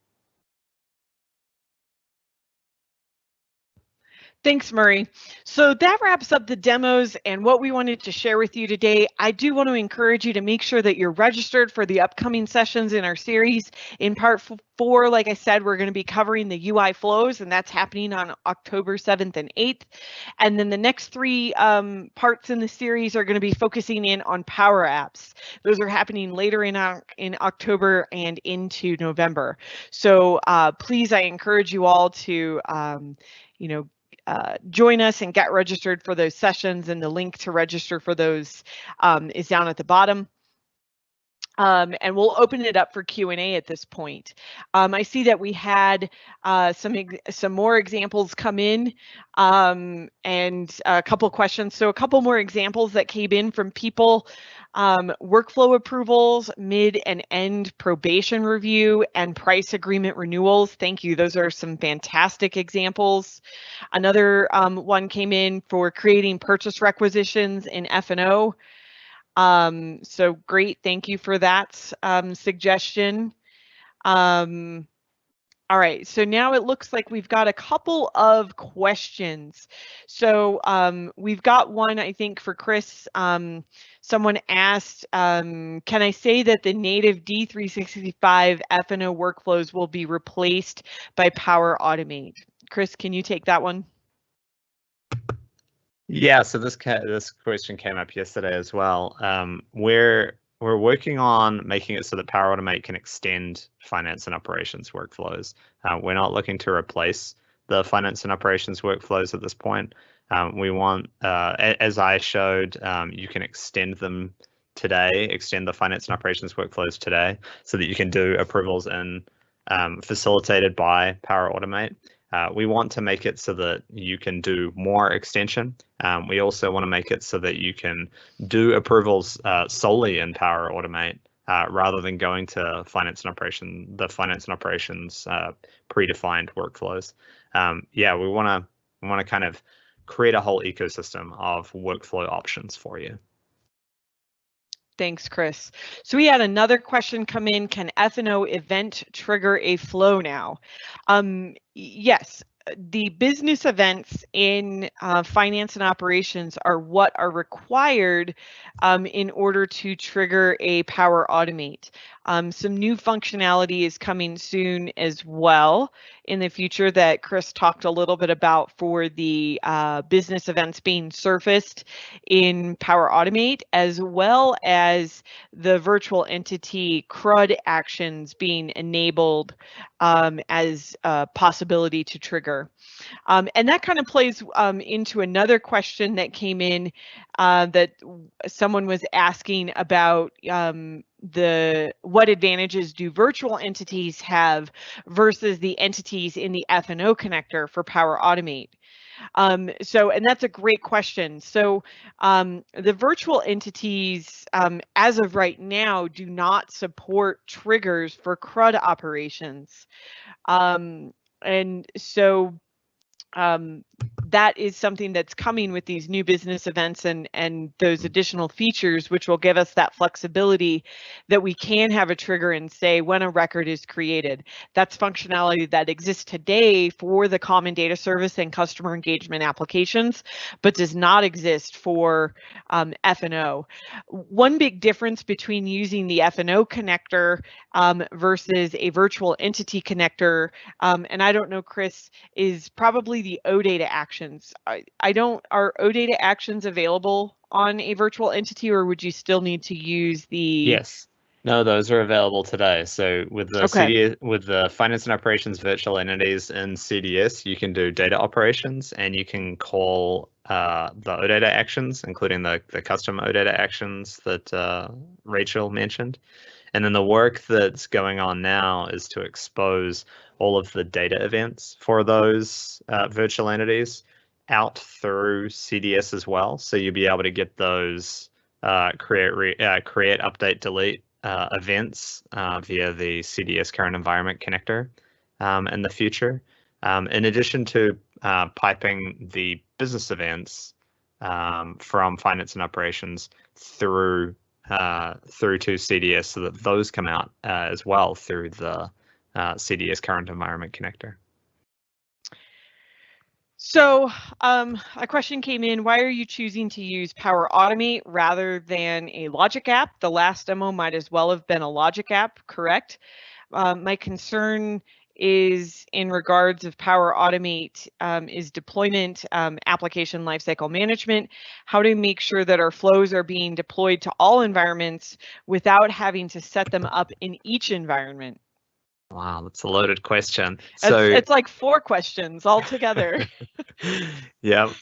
B: Thanks, Murray. So that wraps up the demos and what we wanted to share with you today. I do want to encourage you to make sure that you're registered for the upcoming sessions in our series. In part 4, like I said, we're going to be covering the UI flows, and that's happening on October 7th and 8th. And then the next 3 parts in the series are going to be focusing in on Powerapps. Those are happening later in October and into November. So please, I encourage you all to, join us and get registered for those sessions, and the link to register for those is down at the bottom. And we'll open it up for Q&A at this point. I see that we had some more examples come in and a couple questions. So a couple more examples that came in from people. Workflow approvals, mid and end probation review, and price agreement renewals. Thank you. Those are some fantastic examples. Another one came in for creating purchase requisitions in F&O. So great. Thank you for that suggestion. All right, so now it looks like we've got a couple of questions. So we've got one, I think, for Chris. Someone asked, can I say that the native D365 F&O workflows will be replaced by Power Automate? Chris, can you take that one?
C: Yeah, so this question came up yesterday as well. We're working on making it so that Power Automate can extend finance and operations workflows. We're not looking to replace the finance and operations workflows at this point. We want, as I showed, you can extend them today, extend the finance and operations workflows today, so that you can do approvals in facilitated by Power Automate. We want to make it so that you can do more extension. We also want to make it so that you can do approvals solely in Power Automate rather than going to the finance and operations predefined workflows. Yeah, we want to kind of create a whole ecosystem of workflow options for you.
B: Thanks, Chris. So we had another question come in. Can F&O event trigger a flow now? Yes. The business events in finance and operations are what are required in order to trigger a Power Automate. Some new functionality is coming soon as well in the future that Chris talked a little bit about for the business events being surfaced in Power Automate, as well as the virtual entity CRUD actions being enabled as a possibility to trigger. And that kind of plays into another question that came in that someone was asking about what advantages do virtual entities have versus the entities in the F&O connector for Power Automate. And that's a great question. So the virtual entities, as of right now, do not support triggers for CRUD operations. And so that is something that's coming with these new business events and those additional features, which will give us that flexibility that we can have a trigger and say when a record is created. That's functionality that exists today for the common data service and customer engagement applications, but does not exist for F&O. One big difference between using the F&O connector versus a virtual entity connector, and I don't know, Chris, is probably the OData actions. Are OData actions available on a virtual entity, or would you still need to use the?
C: Yes. No, those are available today. So with the CDS, with the finance and operations virtual entities in CDS, you can do data operations and you can call the OData actions, including the custom OData actions that Rachel mentioned. And then the work that's going on now is to expose all of the data events for those virtual entities out through CDS as well. So you'll be able to get those create, update, delete events via the CDS current environment connector in the future. In addition to piping the business events from finance and operations through to CDS, so that those come out as well through the CDS current environment connector.
B: So a question came in, why are you choosing to use Power Automate rather than a logic app? The last demo might as well have been a logic app, correct? My concern is in regards of Power Automate is deployment, application lifecycle management, how to make sure that our flows are being deployed to all environments without having to set them up in each environment.
C: Wow, that's a loaded question.
B: So it's like 4 questions altogether.
C: Yeah.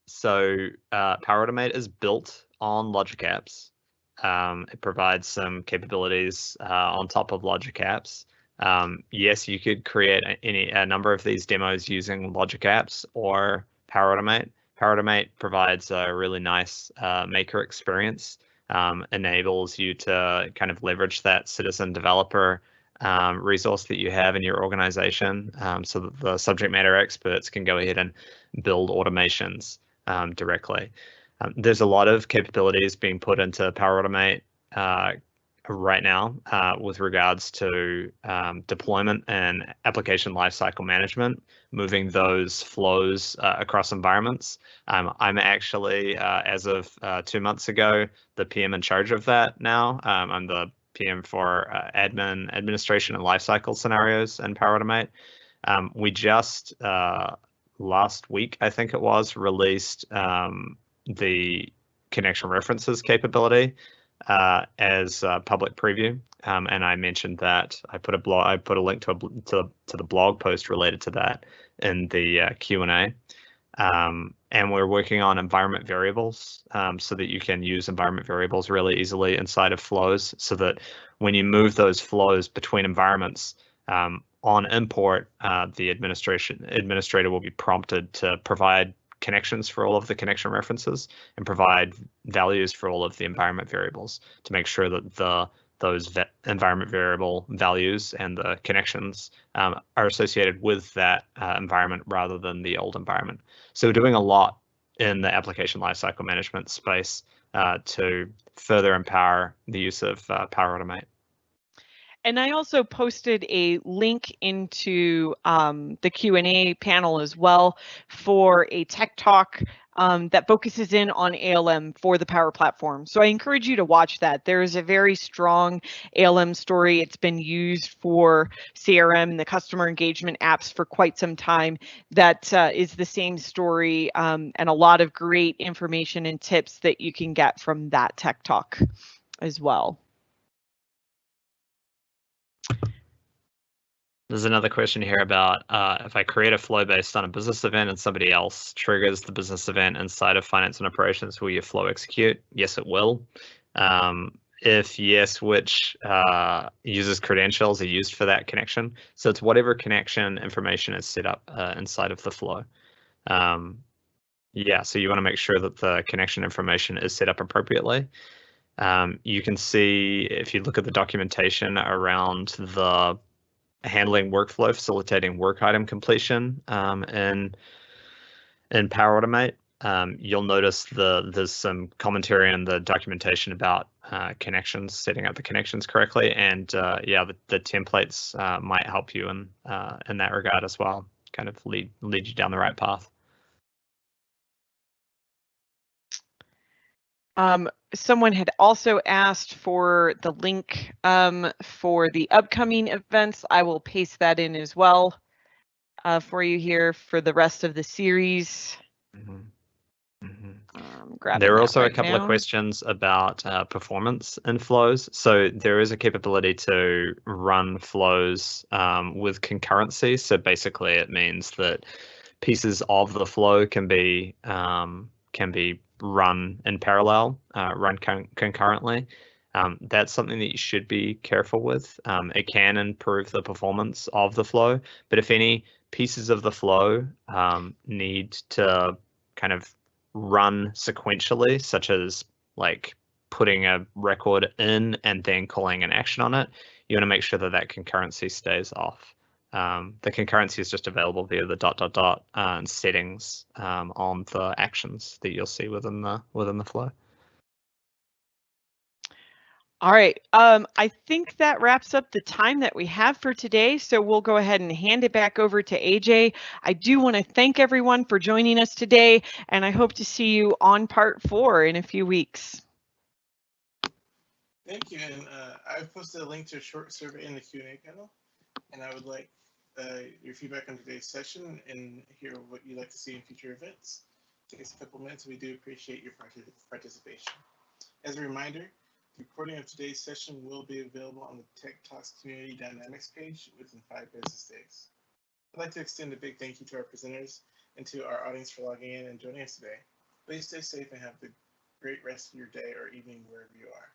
C: So Power Automate is built on logic apps. It provides some capabilities on top of logic apps. Yes, you could create a number of these demos using logic apps or Power Automate. Power Automate provides a really nice maker experience, enables you to kind of leverage that citizen developer resource that you have in your organization, so that the subject matter experts can go ahead and build automations directly. There's a lot of capabilities being put into Power Automate right now with regards to deployment and application lifecycle management, moving those flows across environments. I'm actually, as of 2 months ago, the PM in charge of that now. I'm the PM for administration and lifecycle scenarios in Power Automate. We just last week, I think it was, released the connection references capability as a public preview, and I mentioned that I put a link to the blog post related to that in the Q&A. And we're working on environment variables so that you can use environment variables really easily inside of flows, so that when you move those flows between environments on import, the administrator will be prompted to provide connections for all of the connection references and provide values for all of the environment variables to make sure that the those environment variable values and the connections are associated with that environment rather than the old environment. So we're doing a lot in the application lifecycle management space to further empower the use of Powerautomate.
B: And I also posted a link into the Q&A panel as well for a tech talk that focuses in on ALM for the Power Platform. So I encourage you to watch that. There is a very strong ALM story. It's been used for CRM and the customer engagement apps for quite some time. That is the same story and a lot of great information and tips that you can get from that tech talk as well.
C: There's another question here about if I create a flow based on a business event and somebody else triggers the business event inside of finance and operations, will your flow execute? Yes, it will. If yes, which users' credentials are used for that connection? So it's whatever connection information is set up inside of the flow. Yeah, so you want to make sure that the connection information is set up appropriately. You can see if you look at the documentation around the handling workflow, facilitating work item completion in Powerautomate, you'll notice there's some commentary in the documentation about connections, setting up the connections correctly, and yeah, the templates might help you in that regard as well, kind of lead you down the right path.
B: Someone had also asked for the link for the upcoming events. I will paste that in as well for you here for the rest of the series.
C: There are also a couple of questions about performance in flows. So there is a capability to run flows with concurrency. So basically it means that pieces of the flow can be run in parallel, run concurrently. That's something that you should be careful with. It can improve the performance of the flow, but if any pieces of the flow need to kind of run sequentially, such as like putting a record in and then calling an action on it, you want to make sure that that concurrency stays off. The concurrency is just available via the ... and settings on the actions that you'll see within the flow.
B: All right, I think that wraps up the time that we have for today. So we'll go ahead and hand it back over to AJ. I do want to thank everyone for joining us today, and I hope to see you on part 4 in a few weeks.
A: Thank you, and I've posted a link to a short survey in the Q&A panel, and I would like your feedback on today's session and hear what you'd like to see in future events. Take us a couple minutes. We do appreciate your participation. As a reminder, the recording of today's session will be available on the Tech Talks Community Dynamics page within 5 business days. I'd like to extend a big thank you to our presenters and to our audience for logging in and joining us today. Please stay safe and have a great rest of your day or evening wherever you are.